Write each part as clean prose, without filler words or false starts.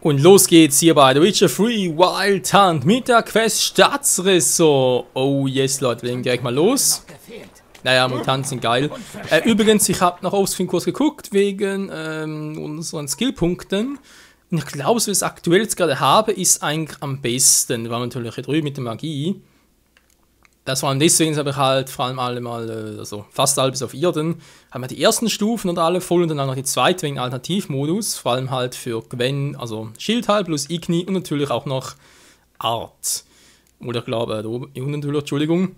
Und los geht's hier bei The Witcher 3 Wild Hunt mit der Quest Staatsressort. Oh yes, Leute, wir legen direkt mal los. Naja, Mutanten sind geil. Übrigens, ich habe noch offscreen kurz geguckt, wegen unseren Skillpunkten. Und ich glaube, so wie ich es aktuell jetzt gerade habe, ist eigentlich am besten. Wir waren natürlich hier drüben mit der Magie. Das vor allem deswegen habe ich halt vor allem alle mal, also fast alle bis auf Irden, haben wir die ersten Stufen und alle voll und dann noch die zweite wegen Alternativmodus, vor allem halt für Gwen, also Schildheil plus Igni und natürlich auch noch Art. Oder ich glaube, natürlich, Entschuldigung.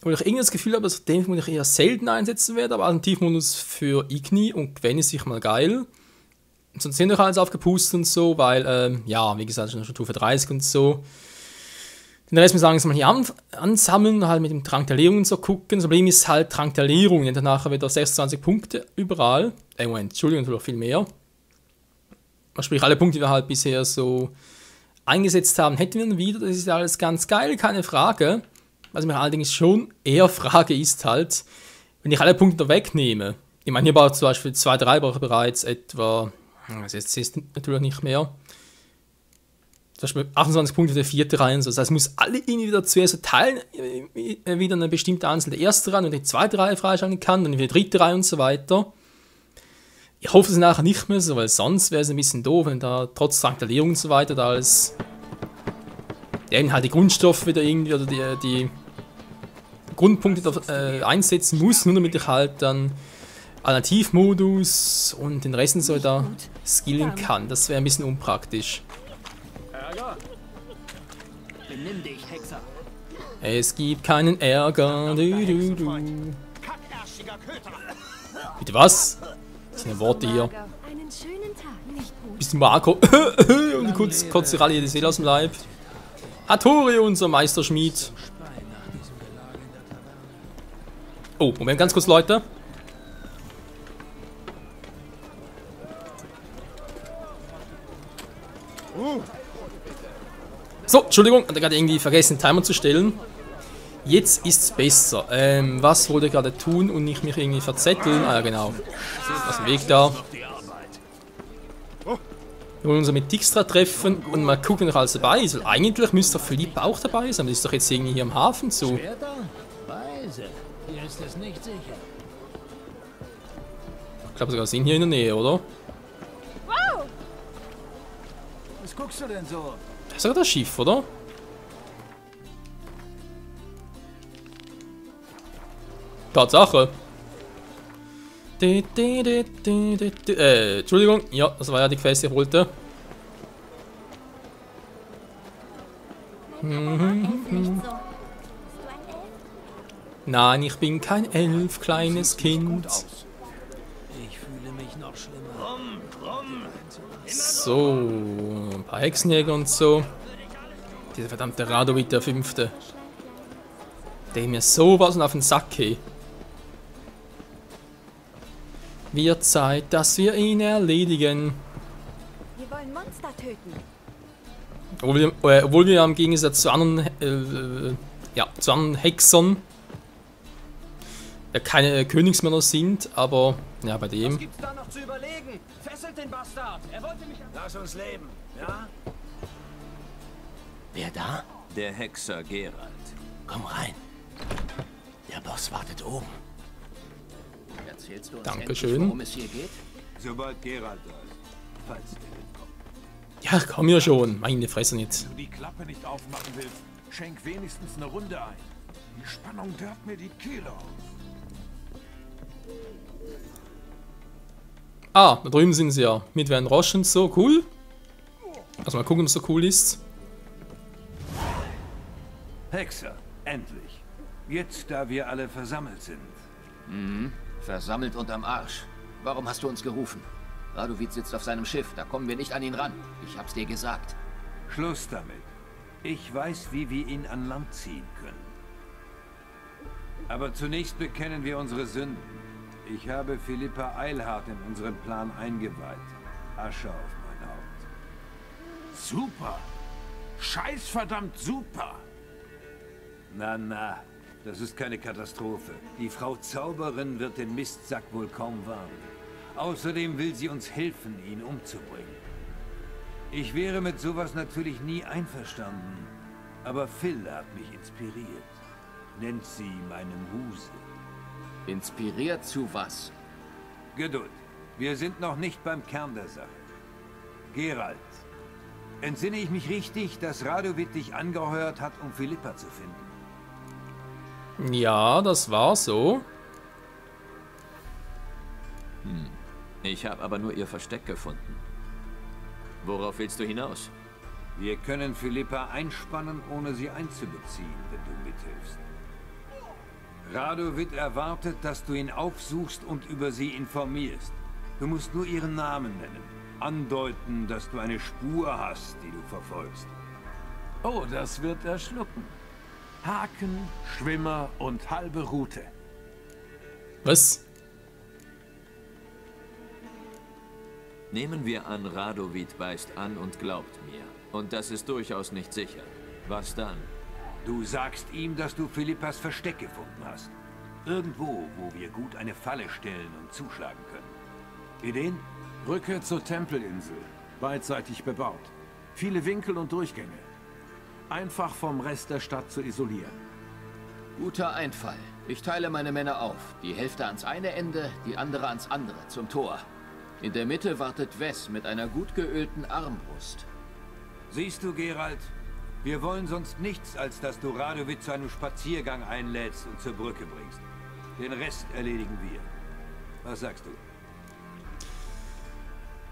Wo ich irgendwie das Gefühl habe, dass den ich eher selten einsetzen werde, aber Alternativmodus für Igni und Gwen ist sicher mal geil. Und sonst sind wir alles aufgepustet und so, weil, ja, wie gesagt, schon Stufe 30 und so. Den Rest muss ich langsam hier ansammeln, halt mit dem Trank der Lehrung und so gucken. Das Problem ist halt Trank der Lehrung, und danach wieder 26 Punkte überall. Moment, Entschuldigung, natürlich viel mehr. Sprich, alle Punkte, die wir halt bisher so eingesetzt haben, hätten wir dann wieder. Das ist alles ganz geil, keine Frage. Was ich mir allerdings schon eher frage, ist halt, wenn ich alle Punkte wegnehme. Ich meine, hier brauche ich zum Beispiel 2, 3 brauche ich bereits etwa, das ist natürlich nicht mehr. Zum Beispiel 28 Punkte für die vierte Reihe und so. Das heißt, ich muss alle irgendwie wieder zuerst teilen, wieder eine bestimmte Anzahl der ersten Reihe und die zweite Reihe freischalten kann, dann wieder die dritte Reihe und so weiter. Ich hoffe es nachher nicht mehr so, weil sonst wäre es ein bisschen doof, wenn da trotz Trank der Lehrung und so weiter da alles, eben halt die Grundstoffe wieder irgendwie oder die Grundpunkte einsetzen muss, nur damit ich halt dann Alternativmodus und den Rest so da skillen kann. Das wäre ein bisschen unpraktisch. Benimm dich, Hexer. Es gibt keinen Ärger. Bitte was? Das sind Worte hier. Einen schönen Tag, nicht gut. Bisschen Marco. Und kurz kotzt sich alle die Seele aus dem Leib. Hattori, unser Meisterschmied. Oh, Moment, ganz kurz, Leute. So, Entschuldigung, ich hatte gerade irgendwie vergessen, den Timer zu stellen. Jetzt ist es besser. Was wollte ich gerade tun und nicht mich irgendwie verzetteln? Ah ja, genau. Aus dem Weg da. Wir wollen uns mit Dijkstra treffen und mal gucken, wer alles dabei ist. Weil eigentlich müsste Philippe auch dabei sein. Das ist doch jetzt irgendwie hier am Hafen zu. Hier ist es nicht sicher. Ich glaube sogar, sind hier in der Nähe, oder? Wow! Was guckst du denn so? Das ist sogar das Schiff, oder? Tatsache. Entschuldigung. Ja, das war ja die Quest, die ich wollte. Nein, ich bin kein Elf, kleines Kind. Ich fühle mich noch schlimmer. So, ein paar Hexenjäger und so. Dieser verdammte Radovid der Fünfte. Der mir sowas auf den Sack geht. Wird Zeit, dass wir ihn erledigen. Wir wollen Monster töten. Obwohl wir im Gegensatz zu anderen, zu anderen Hexern keine Königsmänner sind, aber ja, bei dem. Was gibt's da noch zu überlegen? Fesselt den Bastard! Er wollte mich... Lass uns leben, ja? Wer da? Der Hexer Geralt. Komm rein. Der Boss wartet oben. Erzählst du uns Dankeschön. endlich, worum es hier geht? Sobald Geralt da ist. Falls er mitkommt. Ja, komm ja schon. Meine Fresse nicht. Wenn du die Klappe nicht aufmachen willst, schenk wenigstens eine Runde ein. Die Spannung dörrt mir die Kehle auf. Ah, da drüben sind sie ja. Mit Van Roche und so. Cool. Also mal gucken, ob es so cool ist. Hexer, endlich. Jetzt, da wir alle versammelt sind. Versammelt und am Arsch. Warum hast du uns gerufen? Radovid sitzt auf seinem Schiff, da kommen wir nicht an ihn ran. Ich hab's dir gesagt. Schluss damit. Ich weiß, wie wir ihn an Land ziehen können. Aber zunächst bekennen wir unsere Sünden. Ich habe Philippa Eilhart in unseren Plan eingeweiht. Asche auf mein Haupt. Super. Scheißverdammt super. Na, das ist keine Katastrophe. Die Frau Zauberin wird den Mistsack wohl kaum warnen. Außerdem will sie uns helfen, ihn umzubringen. Ich wäre mit sowas natürlich nie einverstanden. Aber Phil hat mich inspiriert. Nennt sie meine Muse. Inspiriert zu was? Geduld. Wir sind noch nicht beim Kern der Sache. Geralt, entsinne ich mich richtig, dass Radovid dich angeheuert hat, um Philippa zu finden? Ja, das war so. Ich habe aber nur ihr Versteck gefunden. Worauf willst du hinaus? Wir können Philippa einspannen, ohne sie einzubeziehen, wenn du mithilfst. Radovid erwartet, dass du ihn aufsuchst und über sie informierst. Du musst nur ihren Namen nennen. Andeuten, dass du eine Spur hast, die du verfolgst. Oh, das wird er schlucken. Haken, Schwimmer und halbe Route. Was? Nehmen wir an, Radovid beißt an und glaubt mir. Und das ist durchaus nicht sicher. Was dann? Du sagst ihm, dass du Philippas Versteck gefunden hast. Irgendwo, wo wir gut eine Falle stellen und zuschlagen können. Ideen? Brücke zur Tempelinsel. Beidseitig bebaut. Viele Winkel und Durchgänge. Einfach vom Rest der Stadt zu isolieren. Guter Einfall. Ich teile meine Männer auf. Die Hälfte ans eine Ende, die andere ans andere, zum Tor. In der Mitte wartet Wes mit einer gut geölten Armbrust. Siehst du, Geralt? Wir wollen sonst nichts, als dass du Radovid zu einem Spaziergang einlädst und zur Brücke bringst. Den Rest erledigen wir. Was sagst du?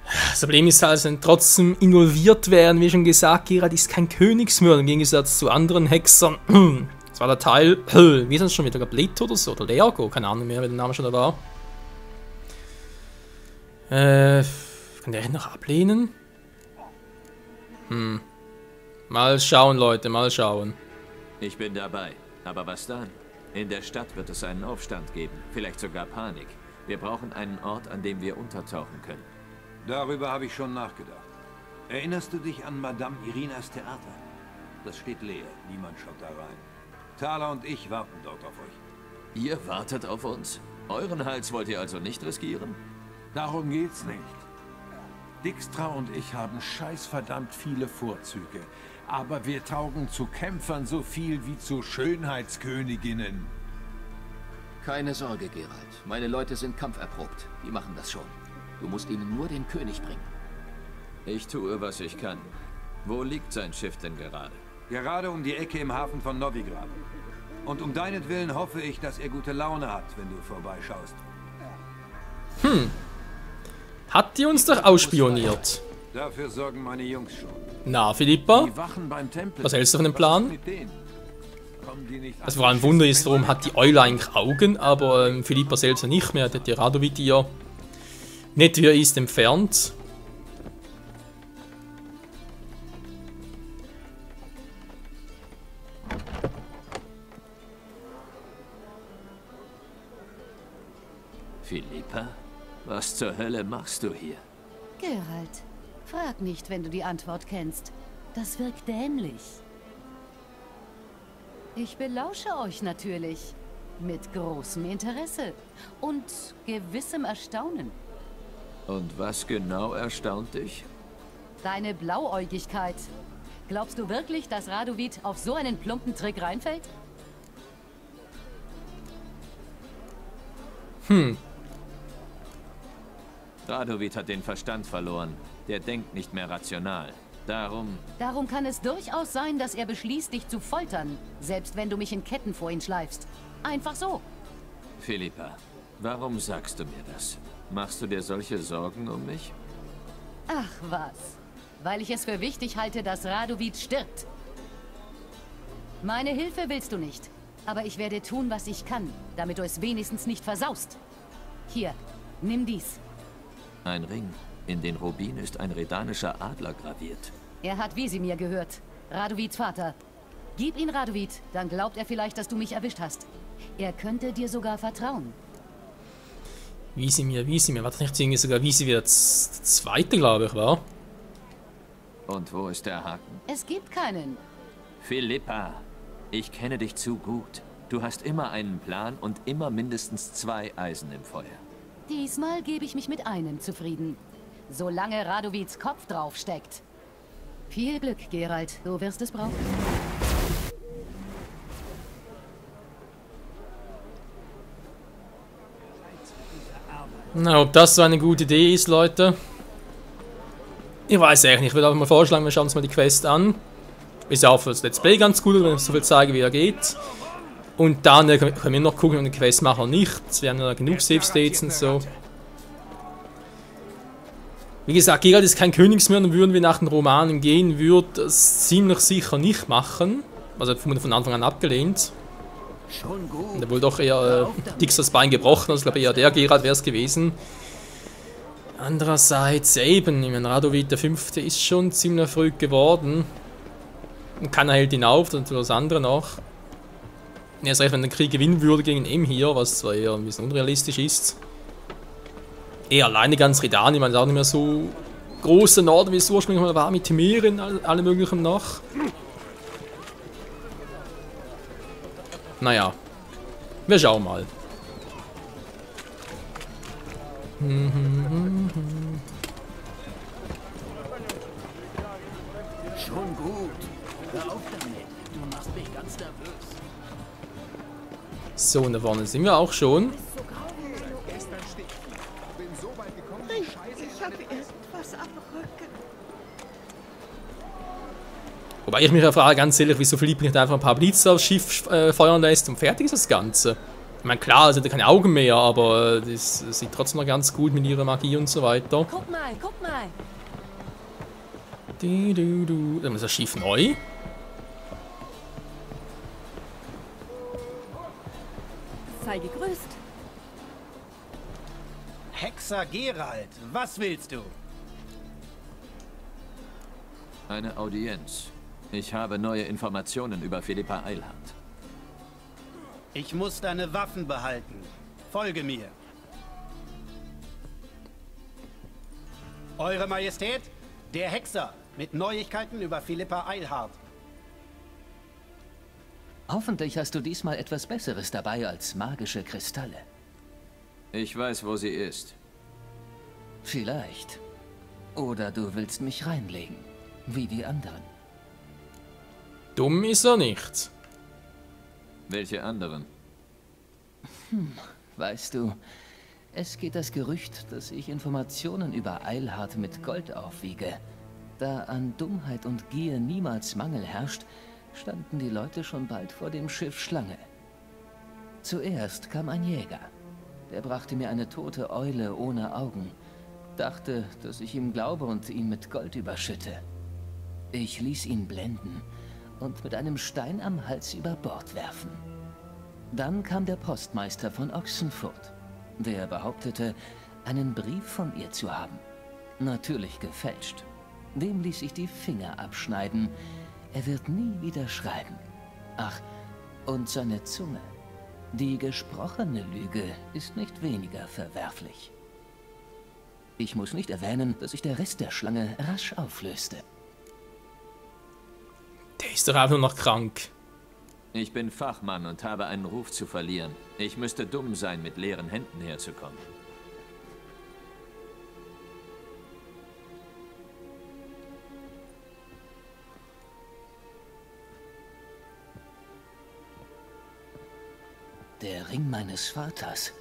Das Problem ist halt, dass sie trotzdem involviert werden. Wie schon gesagt, Geralt ist kein Königsmörder im Gegensatz zu anderen Hexern. Das war der Teil, wie ist das schon wieder, Blit oder so, oder Leargo, keine Ahnung mehr, wie der Name schon da war. Kann der noch ablehnen? Mal schauen, Leute, mal schauen. Ich bin dabei. Aber was dann? In der Stadt wird es einen Aufstand geben. Vielleicht sogar Panik. Wir brauchen einen Ort, an dem wir untertauchen können. Darüber habe ich schon nachgedacht. Erinnerst du dich an Madame Irinas Theater? Das steht leer, niemand schaut da rein. Thaler und ich warten dort auf euch. Ihr wartet auf uns? Euren Hals wollt ihr also nicht riskieren? Darum geht's nicht. Dijkstra und ich haben scheißverdammt viele Vorzüge. Aber wir taugen zu Kämpfern so viel wie zu Schönheitsköniginnen. Keine Sorge, Geralt. Meine Leute sind kampferprobt. Die machen das schon. Du musst ihnen nur den König bringen. Ich tue, was ich kann. Wo liegt sein Schiff denn gerade? Gerade um die Ecke im Hafen von Novigrad. Und um deinetwillen hoffe ich, dass er gute Laune hat, wenn du vorbeischaust. Hat die uns doch ausspioniert? Dafür sorgen meine Jungs schon. Na, Philippa? Die Wachen beim Tempel. Was hältst du von dem Plan? Mit denen? Kommen die nicht Also vor allem Wunder ist, warum hat die Eule eigentlich Augen, aber Philippa selbst ja nicht mehr. Der hat die Radovid ja nicht wie er ist entfernt. Philippa? Was zur Hölle machst du hier? Geralt, frag nicht, wenn du die Antwort kennst. Das wirkt dämlich. Ich belausche euch natürlich. Mit großem Interesse und gewissem Erstaunen. Und was genau erstaunt dich? Deine Blauäugigkeit. Glaubst du wirklich, dass Radovid auf so einen plumpen Trick reinfällt? Radovid hat den Verstand verloren. Der denkt nicht mehr rational. Darum kann es durchaus sein, dass er beschließt, dich zu foltern. Selbst wenn du mich in Ketten vor ihn schleifst. Einfach so. Philippa, warum sagst du mir das? Machst du dir solche Sorgen um mich? Ach was. Weil ich es für wichtig halte, dass Radovid stirbt. Meine Hilfe willst du nicht. Aber ich werde tun, was ich kann, damit du es wenigstens nicht versaust. Hier, nimm dies. Ein Ring. In den Rubin ist ein redanischer Adler graviert. Er hat Wesemir gehört. Radovids Vater. Gib ihn Radovid, dann glaubt er vielleicht, dass du mich erwischt hast. Er könnte dir sogar vertrauen. Wesemir. War das nicht irgendwie sogar Wesemir der Zweite, glaube ich, war? Und wo ist der Haken? Es gibt keinen. Philippa, ich kenne dich zu gut. Du hast immer einen Plan und immer mindestens 2 Eisen im Feuer. Diesmal gebe ich mich mit einem zufrieden. Solange Radovids Kopf drauf steckt. Viel Glück, Geralt. Du wirst es brauchen. Na, ob das so eine gute Idee ist, Leute? Ich weiß eigentlich nicht. Ich würde einfach mal vorschlagen, wir schauen uns mal die Quest an. Ist ja auch für das Let's Play ganz gut, wenn ich so viel zeige, wie er geht. Und dann können wir noch gucken, ob wir eine Quest machen oder nicht. Wir haben ja genug Save States und so. Wie gesagt, Geralt ist kein Königsmörder, dann würden wir nach den Romanen gehen, würde das ziemlich sicher nicht machen. Also von Anfang an abgelehnt. Schon gut. Und er wohl doch eher Dix das Bein gebrochen, also ich glaube eher der Geralt wäre es gewesen. Andererseits eben, ich meine, Radovid der 5. ist schon ziemlich früh geworden. Und keiner hält ihn auf, dann tut das andere noch. Erst recht, wenn der Krieg gewinnen würde gegen ihn hier, was zwar eher ein bisschen unrealistisch ist. Alleine ganz Redan, ich meine, ist auch nicht mehr so großer Norden, wie es ursprünglich mal war, mit Temerien, alle möglichen noch. Naja, wir schauen mal. Schon gut. Hör auf damit. Du machst mich ganz nervös. So, und da vorne sind wir auch schon. Ich habe irgendwas am Rücken. Wobei ich mich ja frage, ganz ehrlich, wieso Philippe nicht einfach ein paar Blitze aufs Schiff feuern lässt und fertig ist das Ganze. Ich meine, klar, sie hat keine Augen mehr, aber das sieht trotzdem noch ganz gut mit ihrer Magie und so weiter. Guck mal, guck mal. Dann ist das Schiff neu. Sei gegrüßt. Hexer Geralt, was willst du? Eine Audienz. Ich habe neue Informationen über Philippa Eilhart. Ich muss deine Waffen behalten. Folge mir. Eure Majestät, der Hexer mit Neuigkeiten über Philippa Eilhart. Hoffentlich hast du diesmal etwas Besseres dabei als magische Kristalle. Ich weiß, wo sie ist. Vielleicht. Oder du willst mich reinlegen, wie die anderen. Dumm ist er nicht. Welche anderen? Weißt du, es geht das Gerücht, dass ich Informationen über Eilhart mit Gold aufwiege. Da an Dummheit und Gier niemals Mangel herrscht, standen die Leute schon bald vor dem Schiff Schlange. Zuerst kam ein Jäger. Der brachte mir eine tote Eule ohne Augen. Dachte, dass ich ihm glaube und ihn mit Gold überschütte. Ich ließ ihn blenden und mit einem Stein am Hals über Bord werfen. Dann kam der Postmeister von Ochsenfurt. Der behauptete, einen Brief von ihr zu haben. Natürlich gefälscht. Dem ließ ich die Finger abschneiden. Er wird nie wieder schreiben. Ach, und seine Zunge. Die gesprochene Lüge ist nicht weniger verwerflich. Ich muss nicht erwähnen, dass sich der Rest der Schlange rasch auflöste. Der ist doch einfach nur noch krank. Ich bin Fachmann und habe einen Ruf zu verlieren. Ich müsste dumm sein, mit leeren Händen herzukommen. Der Ring meines Vaters.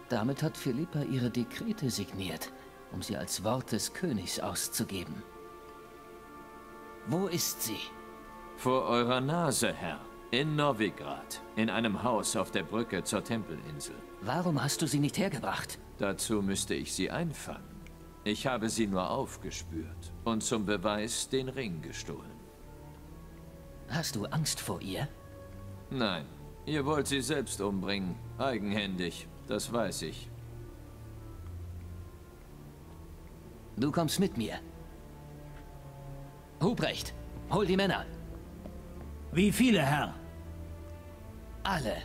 Damit hat Philippa ihre Dekrete signiert, um sie als Wort des Königs auszugeben. Wo ist sie? Vor eurer Nase, Herr. In Novigrad. In einem Haus auf der Brücke zur Tempelinsel. Warum hast du sie nicht hergebracht? Dazu müsste ich sie einfangen. Ich habe sie nur aufgespürt und zum Beweis den Ring gestohlen. Hast du Angst vor ihr? Nein. Ihr wollt sie selbst umbringen. Eigenhändig. Das weiß ich. Du kommst mit mir. Hubrecht, hol die Männer. Wie viele, Herr? Alle.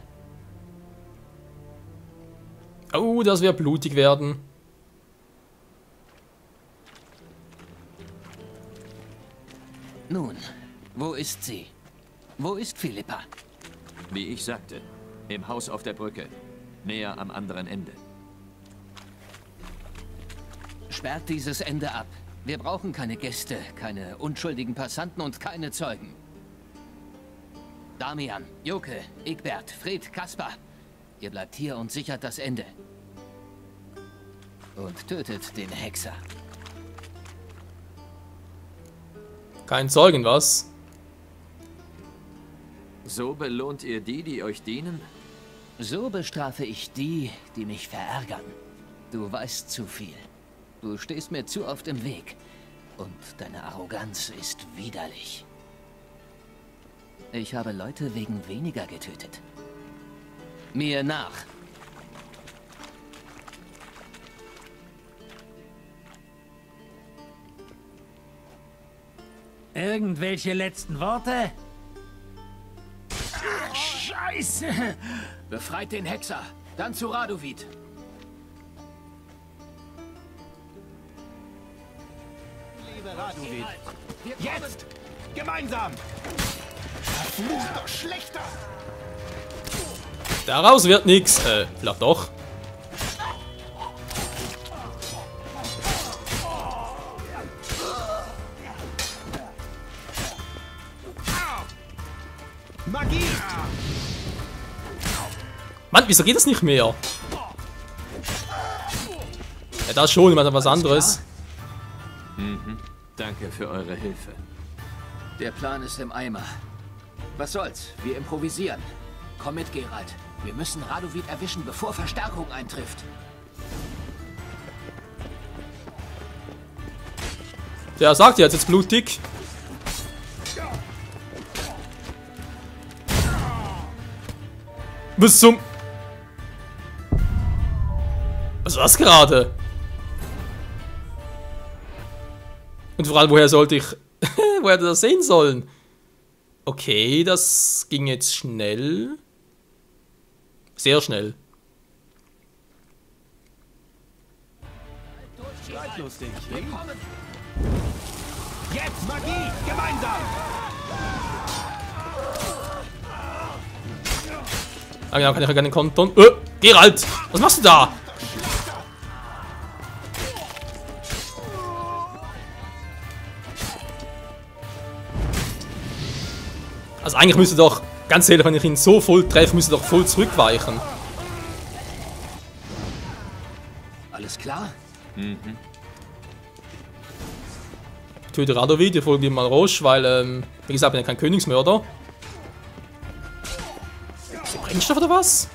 Oh, das wird blutig werden. Nun, wo ist sie? Wo ist Philippa? Wie ich sagte, im Haus auf der Brücke. Näher am anderen Ende. Sperrt dieses Ende ab. Wir brauchen keine Gäste, keine unschuldigen Passanten und keine Zeugen. Damian, Joke, Egbert, Fred, Kaspar. Ihr bleibt hier und sichert das Ende. Und tötet den Hexer. Kein Zeugen, was? So belohnt ihr die, die euch dienen? So bestrafe ich die, die mich verärgern. Du weißt zu viel. Du stehst mir zu oft im Weg. Und deine Arroganz ist widerlich. Ich habe Leute wegen weniger getötet. Mir nach. Irgendwelche letzten Worte? Scheiße! Befreit den Hexer, dann zu Radovid. Liebe Radovid. Jetzt! Gemeinsam! Verfluchter Schlechter! Daraus wird nichts. Vielleicht doch. Magie! Mann, wieso geht das nicht mehr? Ja, das schon, immer was anderes. Danke für eure Hilfe. Der Plan ist im Eimer. Was soll's? Wir improvisieren. Komm mit, Geralt. Wir müssen Radovid erwischen, bevor Verstärkung eintrifft. Der sagt jetzt blutig. Was zum... Was war das gerade? Und vor allem, woher sollte ich... woher hätte das sehen sollen? Okay, das ging jetzt schnell. Sehr schnell. Lustig. Jetzt Magie! Gemeinsam! Ah genau, kann ich ja gerne kontern. Geralt! Was machst du da? Also eigentlich müsste doch, ganz ehrlich, wenn ich ihn so voll treffe, müsste doch voll zurückweichen. Alles klar? Töte Radovid, ich folge ihm mal raus, weil, wie gesagt, bin ja kein Königsmörder. Ist der Brennstoff oder was?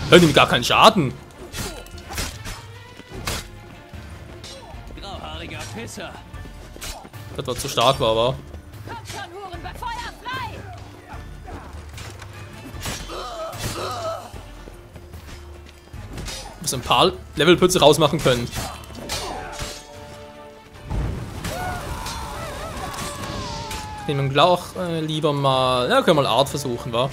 Hört ihm gar keinen Schaden. Grauhaariger Pisser. Das war zu stark, war aber. Kommt schon, Huren, Feuer frei! Muss ein paar Level plötzlich rausmachen können. Ich nehme gleich lieber mal. Ja, können wir mal Art versuchen, wa?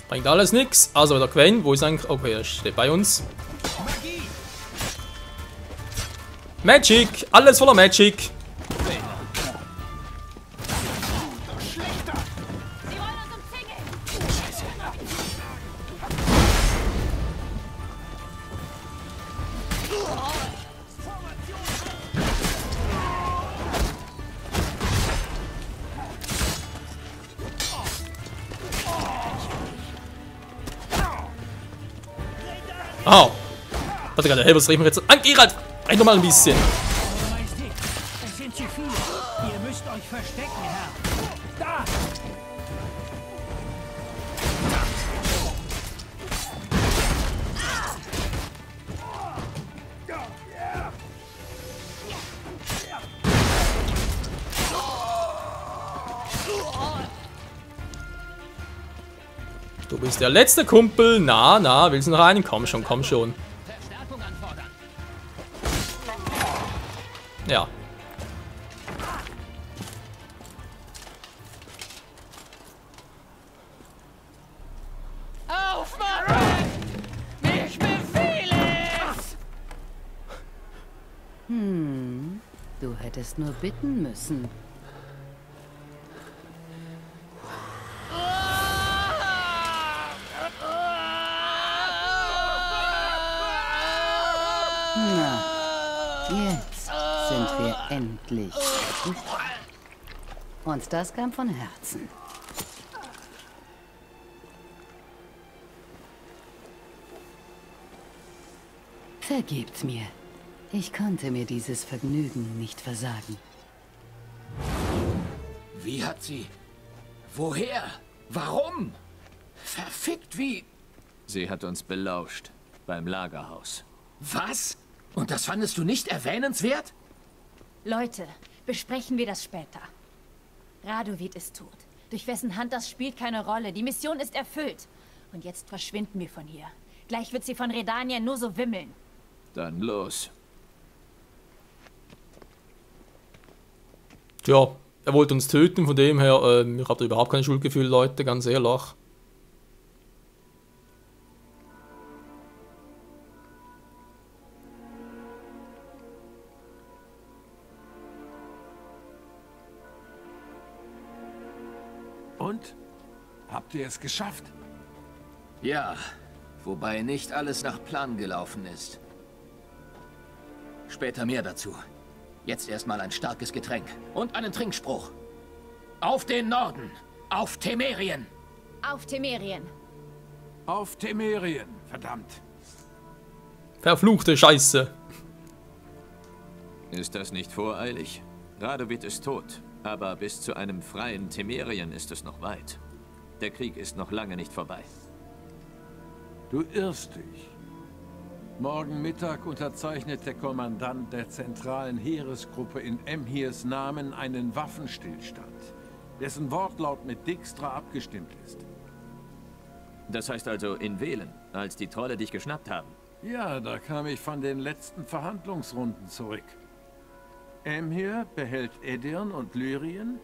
Bringt alles nix. Also der Quen, wo ist eigentlich... Okay, er steht bei uns. Magic! Alles voller Magic! Oh! Warte gerade, hey, was reden wir jetzt an? Geralt! Rein doch mal ein bisschen! Majestät, es sind zu viele. Ihr müsst euch verstecken, Herr. Da! Du bist der letzte Kumpel. Na, na, willst du noch einen? Komm schon, komm schon. Ja. hättest nur bitten müssen. Na, jetzt sind wir endlich. Und das kam von Herzen. Vergebt mir. Ich konnte mir dieses Vergnügen nicht versagen. Wie hat sie... Woher? Warum? Verfickt wie... Sie hat uns belauscht. Beim Lagerhaus. Was? Und das fandest du nicht erwähnenswert? Leute, besprechen wir das später. Radovid ist tot. Durch wessen Hand das spielt keine Rolle. Die Mission ist erfüllt. Und jetzt verschwinden wir von hier. Gleich wird sie von Redania nur so wimmeln. Dann los. Tja, er wollte uns töten, von dem her, ich habe da überhaupt kein Schuldgefühl, Leute, ganz ehrlich. Und? Habt ihr es geschafft? Ja, wobei nicht alles nach Plan gelaufen ist. Später mehr dazu. Jetzt erstmal ein starkes Getränk und einen Trinkspruch. Auf den Norden! Auf Temerien! Auf Temerien! Auf Temerien, verdammt! Verfluchte Scheiße! Ist das nicht voreilig? Radovid ist tot, aber bis zu einem freien Temerien ist es noch weit. Der Krieg ist noch lange nicht vorbei. Du irrst dich. Morgen Mittag unterzeichnet der Kommandant der zentralen Heeresgruppe in Emhirs Namen einen Waffenstillstand, dessen Wortlaut mit Dijkstra abgestimmt ist. Das heißt also in Velen, als die Trolle dich geschnappt haben? Ja, da kam ich von den letzten Verhandlungsrunden zurück. Emhir behält Edirn und Lyrien,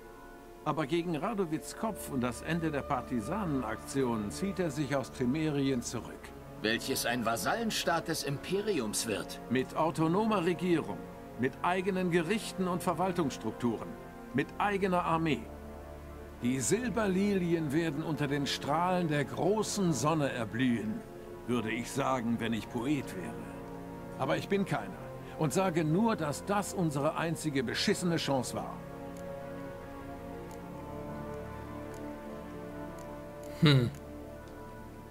aber gegen Radovids Kopf und das Ende der Partisanenaktion zieht er sich aus Temerien zurück. Welches ein Vasallenstaat des Imperiums wird. Mit autonomer Regierung, mit eigenen Gerichten und Verwaltungsstrukturen, mit eigener Armee. Die Silberlilien werden unter den Strahlen der großen Sonne erblühen, würde ich sagen, wenn ich Poet wäre. Aber ich bin keiner und sage nur, dass das unsere einzige beschissene Chance war.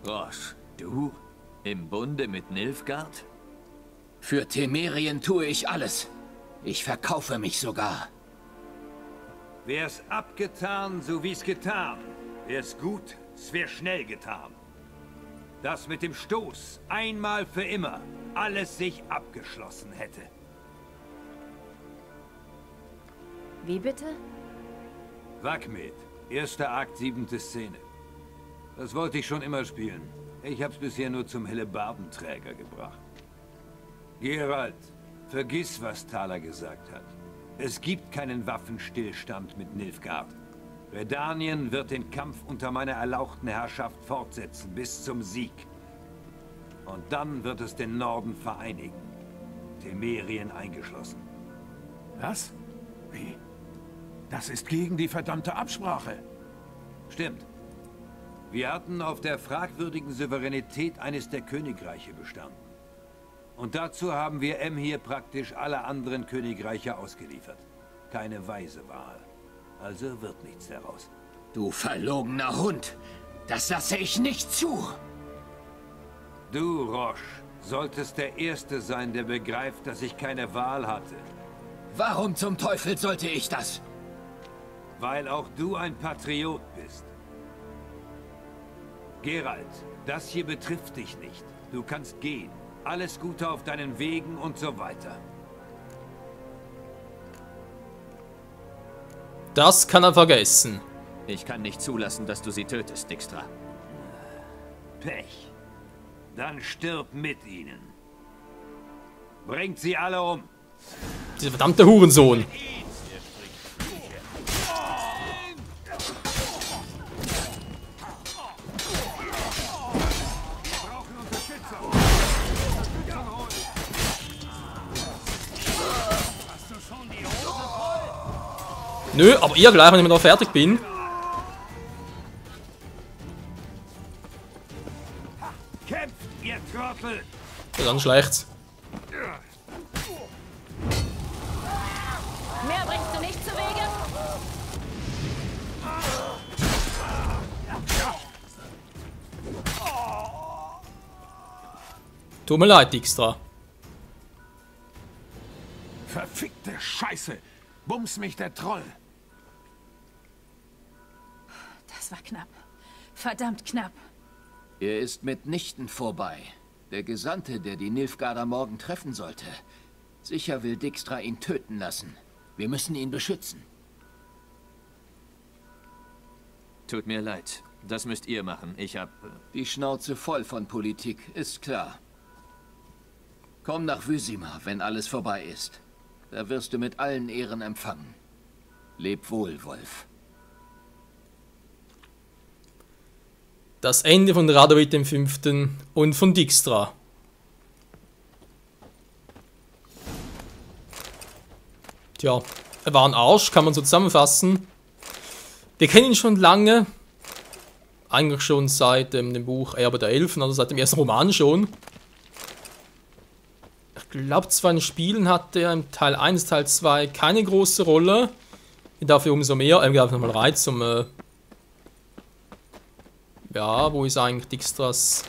Roche, du? Im Bunde mit Nilfgaard? Für Temerien tue ich alles. Ich verkaufe mich sogar. Wär's abgetan, so wie's getan. Wär's gut, es wär schnell getan. Das mit dem Stoß, einmal für immer, alles sich abgeschlossen hätte. Wie bitte? Vakmet, 1. Akt, 7. Szene. Das wollte ich schon immer spielen. Ich hab's bisher nur zum Hellebardenträger gebracht. Geralt, vergiss, was Thaler gesagt hat. Es gibt keinen Waffenstillstand mit Nilfgaard. Redanien wird den Kampf unter meiner erlauchten Herrschaft fortsetzen, bis zum Sieg. Und dann wird es den Norden vereinigen. Temerien eingeschlossen. Was? Wie? Das ist gegen die verdammte Absprache. Stimmt. Wir hatten auf der fragwürdigen Souveränität eines der Königreiche bestanden. Und dazu haben wir Emhir praktisch alle anderen Königreiche ausgeliefert. Keine weise Wahl. Also wird nichts daraus. Du verlogener Hund! Das lasse ich nicht zu! Du, Roche, solltest der Erste sein, der begreift, dass ich keine Wahl hatte. Warum zum Teufel sollte ich das? Weil auch du ein Patriot bist. Geralt, das hier betrifft dich nicht. Du kannst gehen. Alles Gute auf deinen Wegen und so weiter. Das kann er vergessen. Ich kann nicht zulassen, dass du sie tötest, Dijkstra. Pech. Dann stirb mit ihnen. Bringt sie alle um. Dieser verdammte Hurensohn. Nö, aber ihr gleich, wenn ich noch fertig bin. Kämpft, ihr Trottel! Das ist dann schlecht. Mehr bringst du nicht zu Wege? Tut mir leid, Dijkstra. Verfickte Scheiße! Bums mich der Troll! Das war knapp. Verdammt knapp. Er ist mitnichten vorbei. Der Gesandte, der die Nilfgaarder morgen treffen sollte. Sicher will Dijkstra ihn töten lassen. Wir müssen ihn beschützen. Tut mir leid. Das müsst ihr machen. Ich hab... Die Schnauze voll von Politik, ist klar. Komm nach Vizima, wenn alles vorbei ist. Da wirst du mit allen Ehren empfangen. Leb wohl, Wolf. Das Ende von Radovid V. und von Dijkstra. Tja, er war ein Arsch, kann man so zusammenfassen. Wir kennen ihn schon lange. Eigentlich schon seit dem Buch Erbe der Elfen, also seit dem ersten Roman schon. Ich glaube, zwar in Spielen hatte er im Teil 1, Teil 2 keine große Rolle. Dafür umso mehr. Gab nochmal Reiz zum... ja, wo ist eigentlich Dijkstras...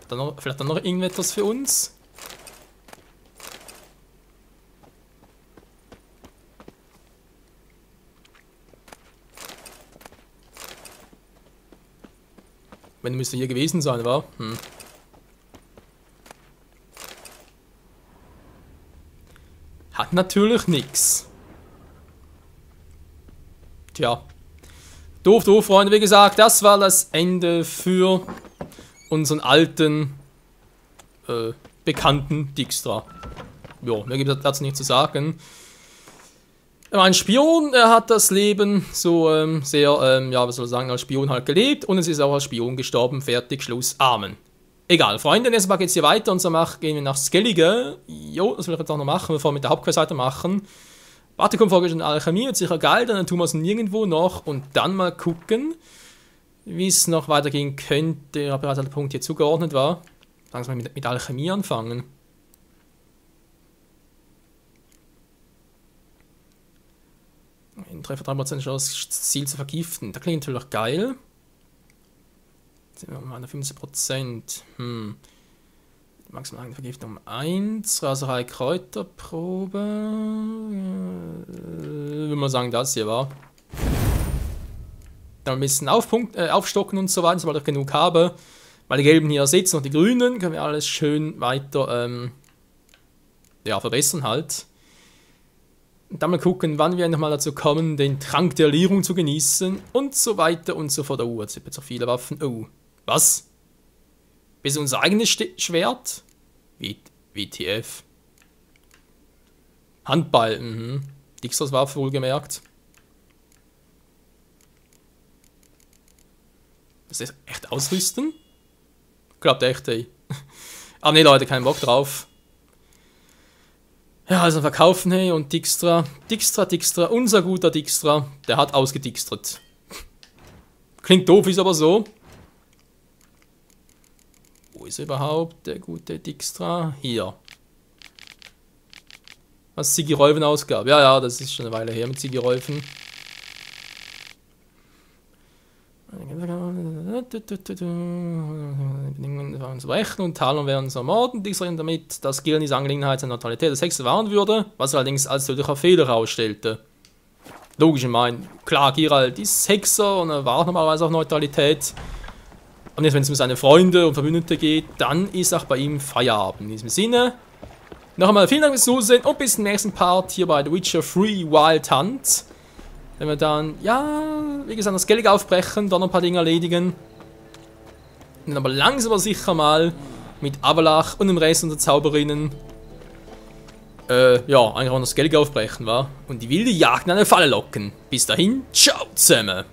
Vielleicht dann noch irgendetwas für uns? Wenn müsste hier gewesen sein, war? Hat natürlich nix. Tja. Doof, Freunde. Wie gesagt, das war das Ende für unseren alten, bekannten Dijkstra. Ja, mehr gibt es dazu nicht zu sagen. Er war ein Spion, er hat das Leben so sehr, ja, was soll ich sagen, als Spion halt gelebt und es ist auch als Spion gestorben. Fertig, Schluss, Amen. Egal, Freunde, nächstes Mal geht es hier weiter und so gehen wir nach Skellige. Jo, das will ich jetzt auch noch machen, bevor wir mit der Hauptquest weitermachen. Wartekomfolge in Alchemie, wird sicher geil, dann tun wir es nirgendwo noch und dann mal gucken, wie es noch weitergehen könnte. Ich habe bereits der Punkt hier zugeordnet war. Langsam mit Alchemie anfangen. In Treffer 3% Chance, das Ziel zu vergiften. Das klingt natürlich geil. Jetzt sind wir mal 50%. Maximale Vergiftung 1. Raserei Kräuterprobe. Würde man sagen, das hier war. Dann ein bisschen aufstocken und so weiter, sobald ich genug habe. Weil die Gelben hier sitzen und die Grünen, können wir alles schön weiter ja, verbessern halt. Und dann mal gucken, wann wir nochmal dazu kommen, den Trank der Erlierung zu genießen und so weiter und so fort. Oh, jetzt sind so viele Waffen. Oh, was? Bis unser eigenes Schwert? WTF. Handball, Dijkstras Waffe wohlgemerkt. Das ist echt ausrüsten? Glaubt echt, ey. Aber ne, Leute, keinen Bock drauf. Ja, also verkaufen, hey, und Dijkstra, unser guter Dijkstra, der hat ausgedijkstert. Klingt doof, ist aber so. Wo ist überhaupt der gute Dijkstra? Hier. Was Sigi Rolfen ausgab. Ja, das ist schon eine Weile her mit Sigi Rolfen. Zu rächen und Talon werden zu ermorden. Dijkstra damit, dass Gillen diese Angelegenheit seiner Neutralität des Hexe wahren würde, was allerdings als tödlicher Fehler herausstellte. Logisch, ich meine, klar, Geralt ist Hexer und er wahrt normalerweise auch Neutralität. Und jetzt, wenn es um seine Freunde und Verbündete geht, dann ist auch bei ihm Feierabend. In diesem Sinne, noch einmal vielen Dank fürs Zusehen und bis zum nächsten Part hier bei The Witcher 3 Wild Hunt. Wenn wir dann, ja, wie gesagt, das Geld aufbrechen, dann noch ein paar Dinge erledigen. Und dann aber langsam aber sicher mal mit Avalach und dem Rest unserer Zauberinnen, ja, eigentlich auch das Geld aufbrechen, war. Und die wilde Jagd in eine Falle locken. Bis dahin, ciao zusammen.